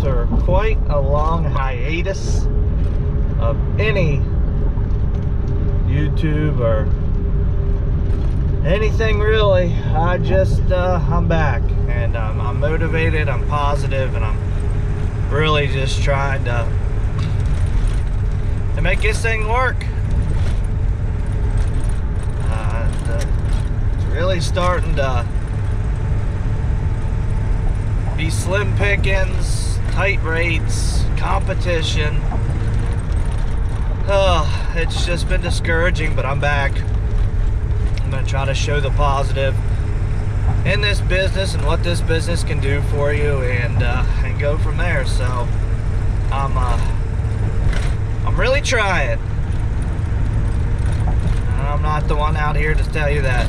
after quite a long hiatus of any YouTube or anything really. I'm back, and I'm motivated, I'm positive, and I'm really just trying to make this thing work. It's really starting to be slim pickings, tight rates, competition. It's just been discouraging, but I'm back. I'm going to try to show the positive in this business and what this business can do for you, and go from there. So I'm really trying. I'm not the one out here to tell you that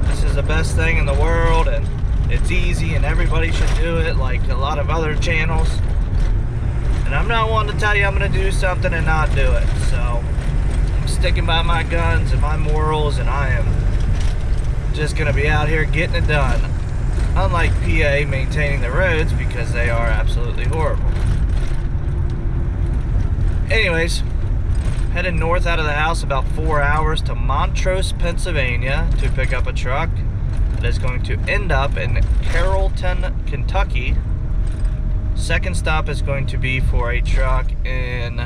this is the best thing in the world and it's easy and everybody should do it like a lot of other channels. And I'm not one to tell you I'm going to do something and not do it. So I'm sticking by my guns and my morals, and I am just going to be out here getting it done. Unlike PA maintaining the roads, because they are absolutely horrible. Anyways, heading north out of the house about 4 hours to Montrose, Pennsylvania to pick up a truck that is going to end up in Carrollton, Kentucky. Second stop is going to be for a truck in,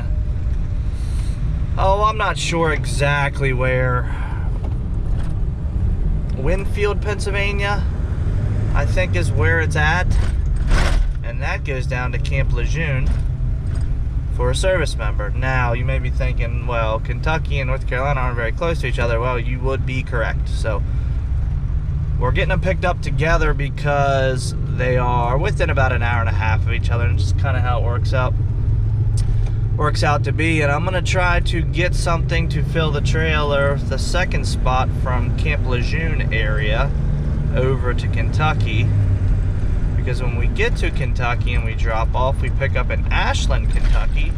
I'm not sure exactly where. Winfield, Pennsylvania, I think is where it's at. And that goes down to Camp Lejeune for a service member. Now, you may be thinking, well, Kentucky and North Carolina aren't very close to each other. Well, you would be correct. So we're getting them picked up together because they are within about an hour and a half of each other, and just kind of how it works out to be. And I'm going to try to get something to fill the trailer, the second spot from Camp Lejeune area over to Kentucky, because when we get to Kentucky and we drop off, we pick up in Ashland, Kentucky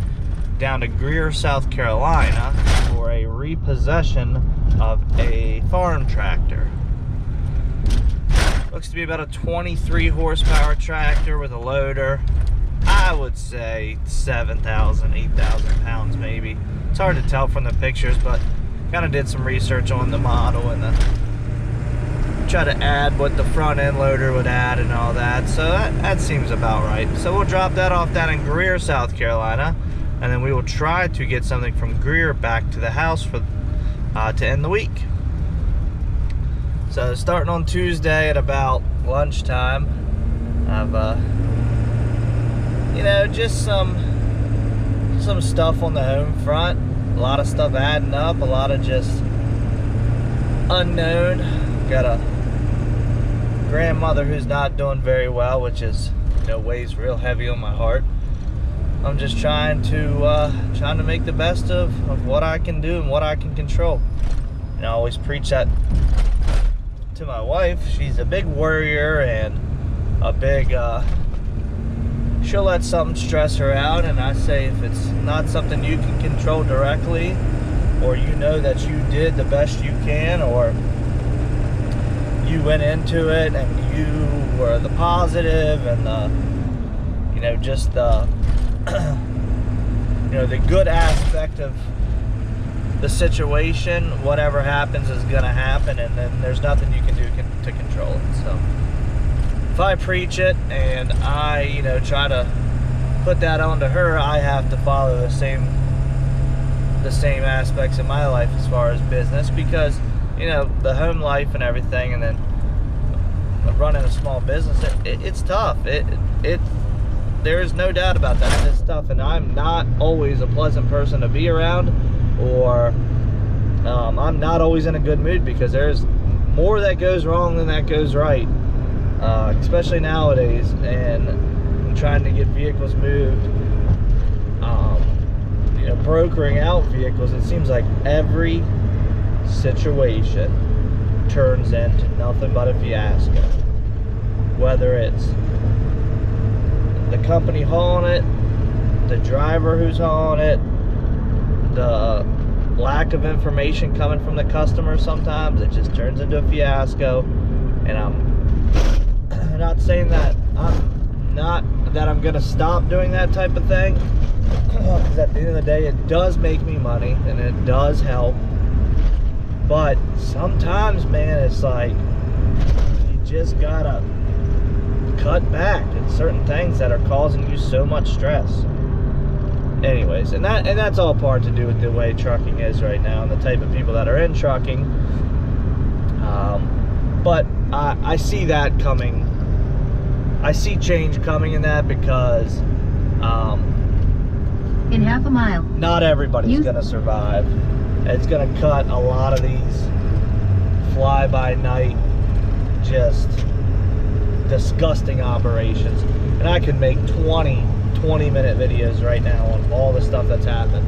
down to Greer, South Carolina for a repossession of a farm tractor. Looks to be about a 23 horsepower tractor with a loader. I would say 7,000, 8,000 pounds maybe. It's hard to tell from the pictures, but kind of did some research on the model and try to add what the front end loader would add and all that. So that seems about right. So we'll drop that off down in Greer, South Carolina, and then we will try to get something from Greer back to the house for to end the week. So starting on Tuesday at about lunchtime, I've just some stuff on the home front. A lot of stuff adding up, a lot of just unknown. Got a grandmother who's not doing very well, which is, weighs real heavy on my heart. I'm just trying to make the best of what I can do and what I can control. And I always preach that to my wife. She's a big worrier and a big she'll let something stress her out, and I say if it's not something you can control directly, or that you did the best you can, or you went into it and you were the positive and just the the good aspect of the situation, whatever happens is gonna happen, and then there's nothing you can do to control it. So if I preach it and I try to put that onto her, I have to follow the same aspects in my life as far as business, because the home life and everything, and then running a small business, it's tough. There's no doubt about that. It's tough, and I'm not always a pleasant person to be around, or I'm not always in a good mood, because there's more that goes wrong than that goes right, especially nowadays. And I'm trying to get vehicles moved, brokering out vehicles. It seems like every situation turns into nothing but a fiasco. Whether it's the company hauling it, the driver who's hauling it, the lack of information coming from the customer, sometimes it just turns into a fiasco. And not saying that I'm gonna stop doing that type of thing, because at the end of the day, it does make me money and it does help. But sometimes, man, it's like you just gotta cut back at certain things that are causing you so much stress. Anyways, and that's all part to do with the way trucking is right now and the type of people that are in trucking. But I see that coming. I see change coming in that, because in half a mile, not everybody's gonna survive. It's gonna cut a lot of these fly-by-night, just disgusting operations. And I could make 20-minute videos right now on all the stuff that's happened.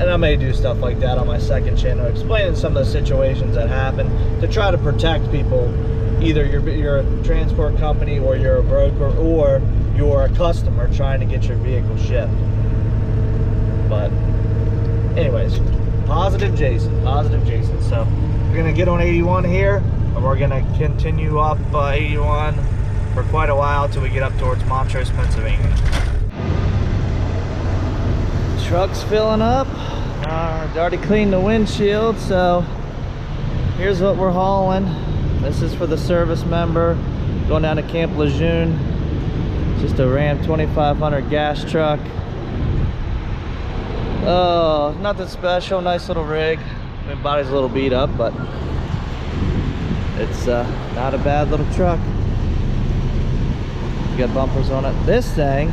And I may do stuff like that on my second channel, explaining some of the situations that happen to try to protect people. Either you're a transport company, or you're a broker, or you're a customer trying to get your vehicle shipped. But anyways, positive Jason. So we're gonna get on 81 here, and we're gonna continue up 81 for quite a while till we get up towards Montrose, Pennsylvania. Truck's filling up. I've already cleaned the windshield, so here's what we're hauling. This is for the service member going down to Camp Lejeune. Just a Ram 2500 gas truck. Oh, nothing special, nice little rig. My body's a little beat up, but it's not a bad little truck. You got bumpers on it. This thing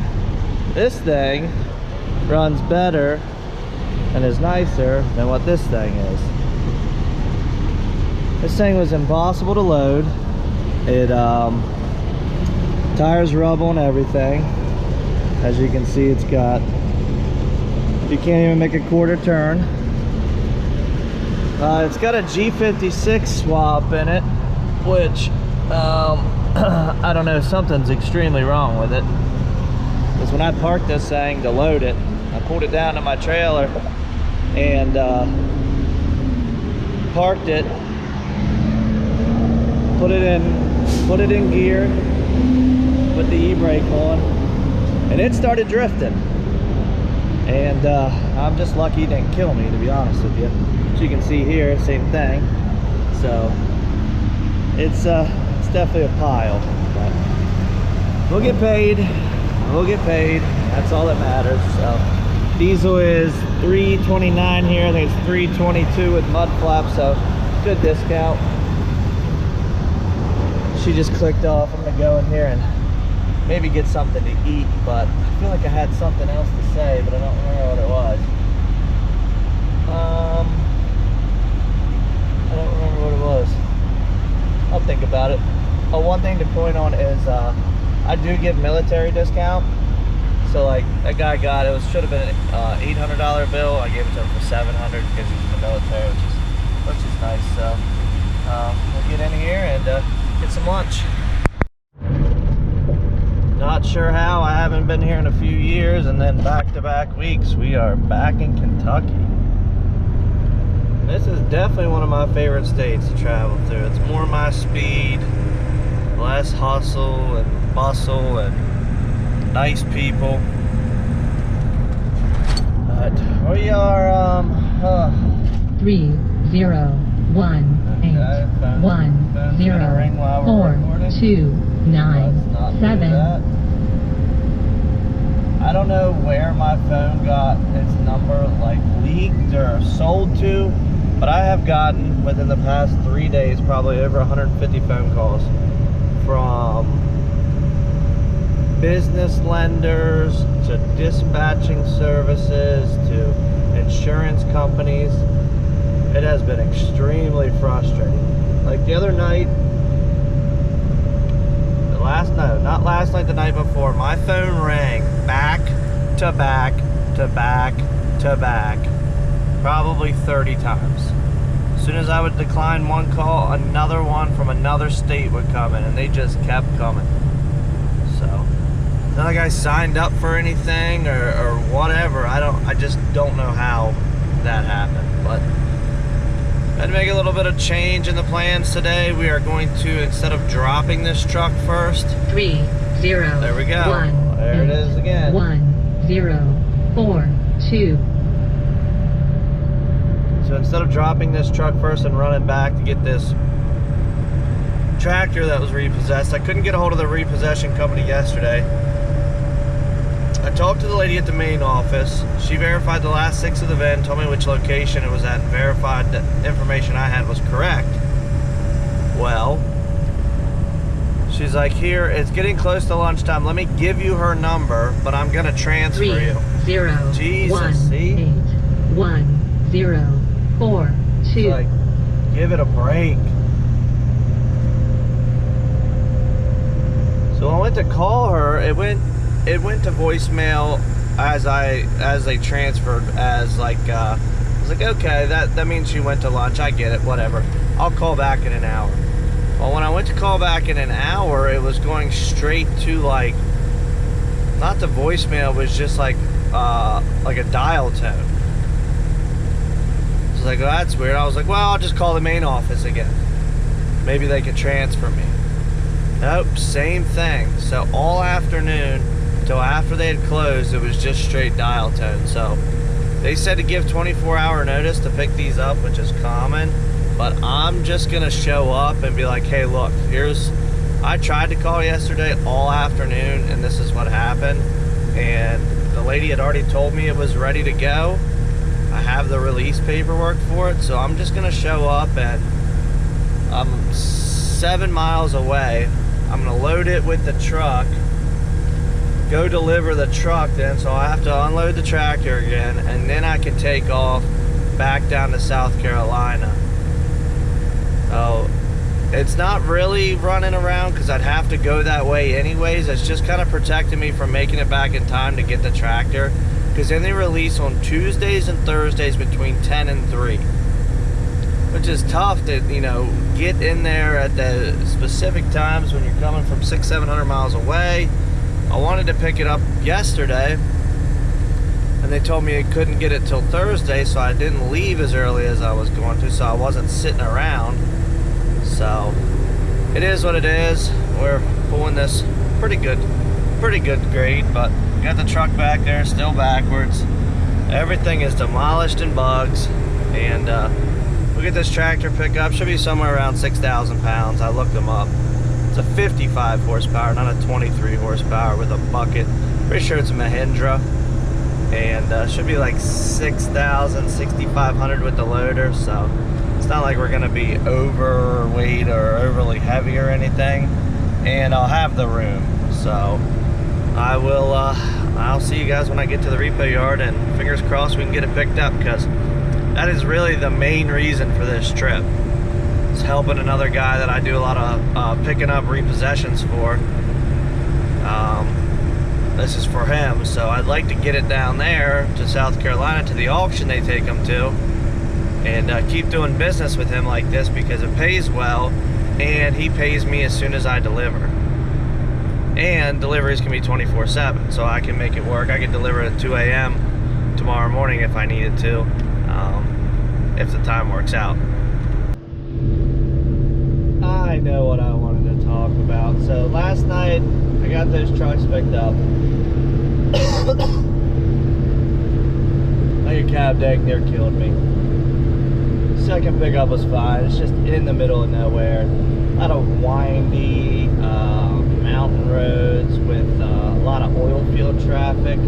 runs better and is nicer than what this thing is. This thing was impossible to load. It tires rub on everything. As you can see, you can't even make a quarter turn. It's got a G56 swap in it, which I don't know, something's extremely wrong with it. Because when I parked this thing to load it, I pulled it down to my trailer and parked it, put it in gear, put the e-brake on, and it started drifting. And I'm just lucky it didn't kill me, to be honest with you. As you can see here, same thing. So it's definitely a pile, but we'll get paid. That's all that matters. So diesel is $3.29 here. I think it's $3.22 with mud flaps, so good discount. She just clicked off. I'm gonna go in here and maybe get something to eat, but I feel like I had something else to say, but I don't remember what it was. I don't remember what it was. I'll think about it. Oh, one thing to point on is I do give military discount. So like that guy got it, should have been an $800 bill. I gave it to him for $700 because he's in the military, which is nice. So we'll get in here and get some lunch. Not sure how. I haven't been here in a few years, and then back-to-back weeks we are back in Kentucky. This is definitely one of my favorite states to travel through. It's more my speed, less hustle and bustle, and nice people. But we are 301-810-429-7. I don't know where my phone got its number like leaked or sold to, but I have gotten within the past 3 days probably over 150 phone calls from business lenders to dispatching services to insurance companies. It has been extremely frustrating. Like the other night, the night before, my phone rang back to back to back to back probably 30 times. As soon as I would decline one call, another one from another state would come in, and they just kept coming. So not like I signed up for anything or whatever. I just don't know how that happened, but Had to make a little bit of change in the plans today. We are going to, instead of dropping this truck first, 3, 0. there we go. 1, There it is again. 1, 0, 4, 2. So instead of dropping this truck first and running back to get this tractor that was repossessed, I couldn't get a hold of the repossession company yesterday. I talked to the lady at the main office. She verified the last 6 of the VIN, told me which location it was at, and verified that information I had was correct. Well, she's like, here, it's getting close to lunchtime. Let me give you her number, but I'm going to transfer 3, you. 0, Jesus, 1, see? 8, 1, 0, 4, 2. It's like, give it a break. So I went to call her. It went to voicemail as they transferred, as like I was like, okay, that means she went to lunch. I get it, whatever. I'll call back in an hour. Well, when I went to call back in an hour, it was going straight to like, not the voicemail, it was just like a dial tone. I was like, well, that's weird. I was like, well, I'll just call the main office again. Maybe they can transfer me. Nope, same thing. So all afternoon till after they had closed, it was just straight dial tone. So they said to give 24-hour notice to pick these up, which is common, but I'm just gonna show up and be like, hey, look, I tried to call yesterday all afternoon and this is what happened. And the lady had already told me it was ready to go. I have the release paperwork for it, so I'm just gonna show up, and I'm 7 miles away. I'm gonna load it with the truck, go deliver the truck then, so I have to unload the tractor again, and then I can take off back down to South Carolina. Oh, it's not really running around because I'd have to go that way anyways. It's just kind of protecting me from making it back in time to get the tractor, because then they release on Tuesdays and Thursdays between 10 and 3. Which is tough to, you know, get in there at the specific times when you're coming from 600-700 miles away. I wanted to pick it up yesterday, and they told me I couldn't get it till Thursday, so I didn't leave as early as I was going to, so I wasn't sitting around. So it is what it is. We're pulling this pretty good grade, but got the truck back there, still backwards. Everything is demolished in bugs, and we'll get this tractor pickup. Should be somewhere around 6,000 pounds. I looked them up. It's a 55 horsepower, not a 23 horsepower with a bucket. Pretty sure it's a Mahindra. And should be like 6,000, 6,500 with the loader. So it's not like we're going to be overweight or overly heavy or anything. And I'll have the room. So I will, I'll see you guys when I get to the repo yard. And fingers crossed we can get it picked up, because that is really the main reason for this trip. It's helping another guy that I do a lot of picking up repossessions for. This is for him, so I'd like to get it down there to South Carolina to the auction they take them to, and keep doing business with him like this, because it pays well, and he pays me as soon as I deliver. And deliveries can be 24/7, so I can make it work. I can deliver at 2 a.m. tomorrow morning if I needed to. If the time works out. I know what I wanted to talk about. So last night I got those trucks picked up. Now your cab dang near killed me. Second pickup was fine. It's just in the middle of nowhere. A lot of windy mountain roads with a lot of oil field traffic.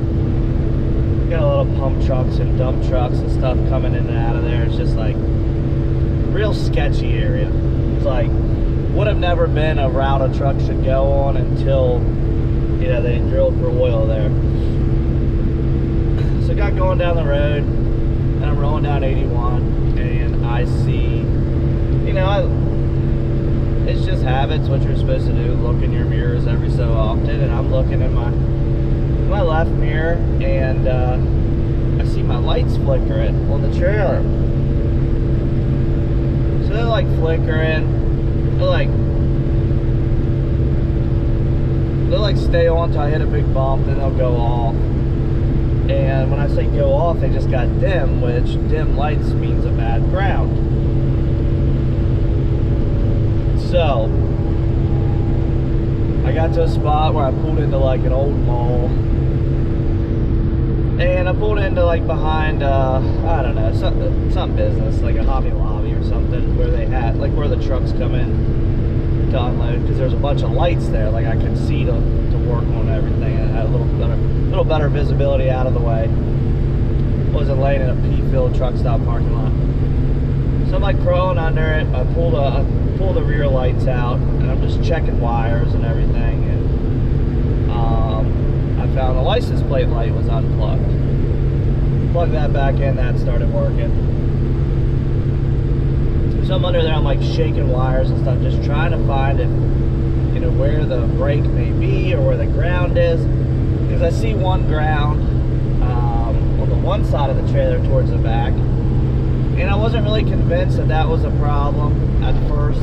Got a lot of pump trucks and dump trucks and stuff coming in and out of there. It's just like real sketchy area. It's like would have never been a route a truck should go on until, you know, they drilled for oil there. So I got going down the road, and I'm rolling down 81, and I see, you know, it's just habits, what you're supposed to do, look in your mirrors every so often, and I'm looking in my left mirror, and I see my lights flickering on the trailer. So they're like flickering, they'll like stay on till I hit a big bump, then they'll go off. And when I say go off, they just got dim, which dim lights means a bad ground. So I got to a spot where I pulled into like an old mall, and I pulled into like behind I don't know, some business, like a Hobby Lobby or something, where they had like where the trucks come in to unload, because there's a bunch of lights there, like I could see to work on everything, and I had a little better visibility out of the way. Wasn't laying in a pea-filled truck stop parking lot. So I'm like crawling under it. I pull the rear lights out, and I'm just checking wires and everything, and I found the license plate light was unplugged. Plugged that back in, that started working. So I'm under there, I'm like shaking wires and stuff, just trying to find if, you know, where the brake may be or where the ground is, because I see one ground on the one side of the trailer towards the back, and I wasn't really convinced that that was a problem at first.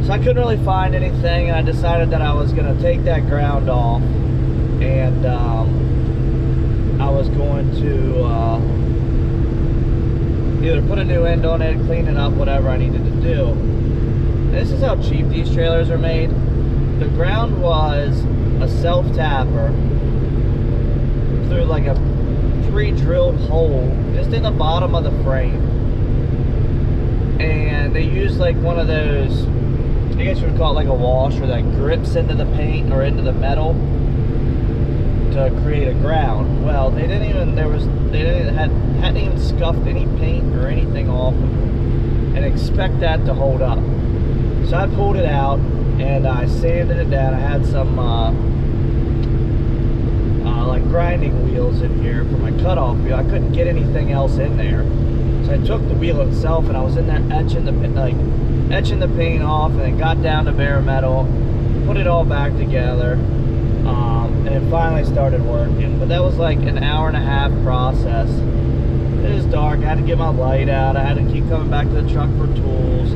So I couldn't really find anything, and I decided that I was going to take that ground off, and I was going to either put a new end on it, clean it up, whatever I needed to do. And this is how cheap these trailers are made. The ground was a self-tapper through like a pre-drilled hole just in the bottom of the frame, and they used like one of those, I guess you would call it like a washer that grips into the paint or into the metal to create a ground. Well, they didn't even, hadn't even scuffed any paint or anything off of it, and expect that to hold up. So I pulled it out and I sanded it down. I had some like grinding wheels in here for my cutoff wheel. I couldn't get anything else in there, so I took the wheel itself and I was in there etching the paint off, and then got down to bare metal, put it all back together, and it finally started working. But that was like an hour-and-a-half process. It was dark. I had to get my light out. I had to keep coming back to the truck for tools.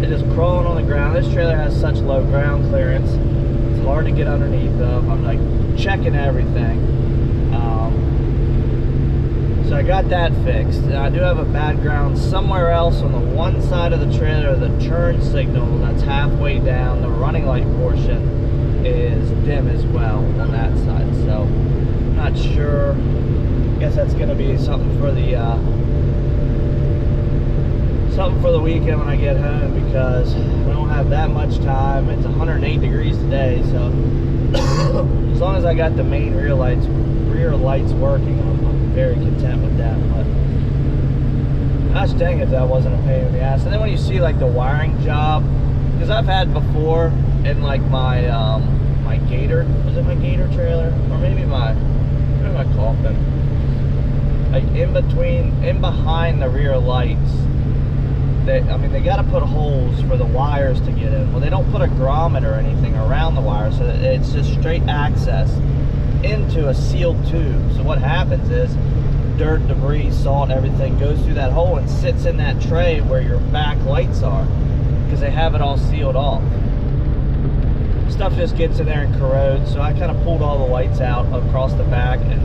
It is crawling on the ground. This trailer has such low ground clearance. It's hard to get underneath of. I'm like checking everything. So I got that fixed. And I do have a bad ground somewhere else on the one side of the trailer. The turn signal that's halfway down, the running light portion, is dim as well on that side. So I'm not sure. I guess that's going to be something for the weekend when I get home, because we don't have that much time. It's 108 degrees today, so as long as I got the main rear lights working, I'm very content with that. But gosh dang it, that wasn't a pain in the ass. And then when you see like the wiring job, because I've had before in like my my Gator, was it my Gator trailer, or maybe my Coffin, like in behind the rear lights. They got to put holes for the wires to get in. Well, they don't put a grommet or anything around the wires, so it's just straight access into a sealed tube. So what happens is dirt, debris, salt, everything goes through that hole and sits in that tray where your back lights are, because they have it all sealed off. Stuff just gets in there and corrodes. So I kind of pulled all the lights out across the back and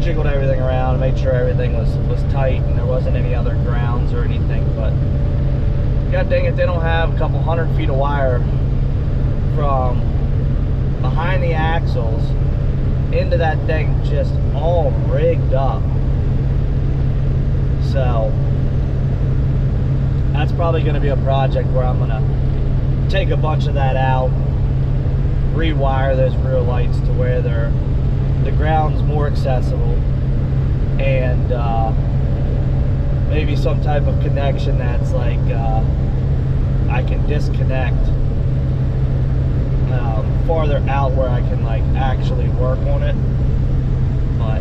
jiggled everything around, made sure everything was tight and there wasn't any other grounds or anything. But god dang it, they don't have a couple 100 feet of wire from behind the axles into that thing, just all rigged up. So that's probably going to be a project where I'm going to take a bunch of that out, rewire those rear lights to where the ground's more accessible, and maybe some type of connection that's like I can disconnect farther out where I can like actually work on it. But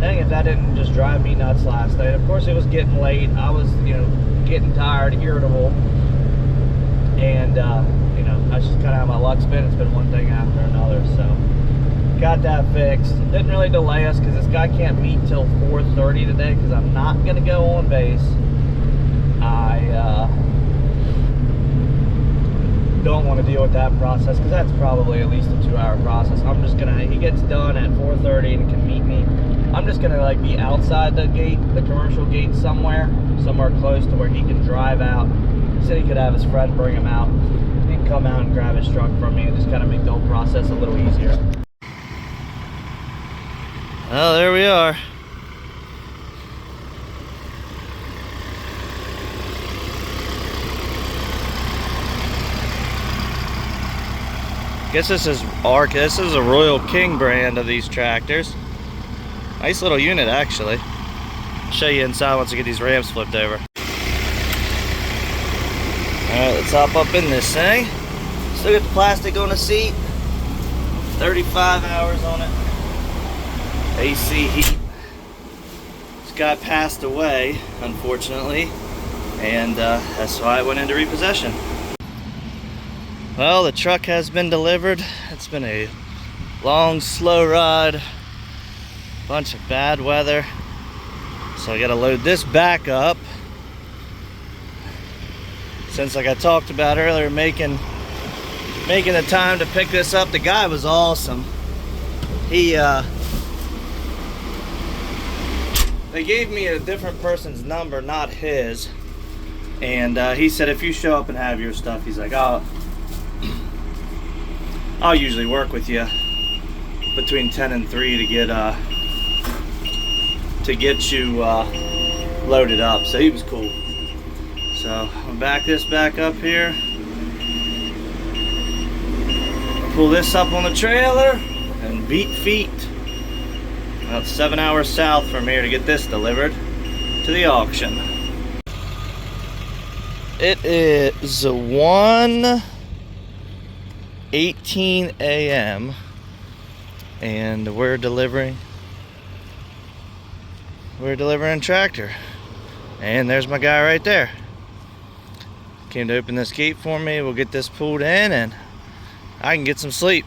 dang if that didn't just drive me nuts last night. Of course it was getting late. I was, you know, getting tired, irritable, and you know, I just kind of have my luck spin. It's been one thing after another. So got that fixed. It didn't really delay us because this guy can't meet till 4:30 today, because I'm not gonna go on base. I don't want to deal with that process because that's probably at least a 2-hour process. I'm just gonna, he gets done at 4:30 and can meet me. I'm just gonna like be outside the gate, the commercial gate somewhere close to where he can drive out. He said he could have his friend bring him out. He can come out and grab his truck from me and just kind of make the whole process a little easier. Well, there we are. Guess this is ARC. This is a Royal King brand of these tractors. Nice little unit, actually. I'll show you inside once I get these ramps flipped over. Alright, let's hop up in this thing. Still got the plastic on the seat. 35 hours on it. AC heat. This guy passed away, unfortunately, and that's why it went into repossession. Well, the truck has been delivered. It's been a long, slow ride. Bunch of bad weather. So I gotta load this back up. Since, like I talked about earlier, making the time to pick this up, the guy was awesome. They gave me a different person's number, not his. And he said, if you show up and have your stuff, he's like, I'll usually work with you between 10 and 3 to get you loaded up. So he was cool. So I'll back this back up here. Pull this up on the trailer and beat feet. About 7 hours south from here to get this delivered to the auction. It is 1:18 a.m. and we're delivering a tractor. And there's my guy right there. Came to open this gate for me. We'll get this pulled in and I can get some sleep.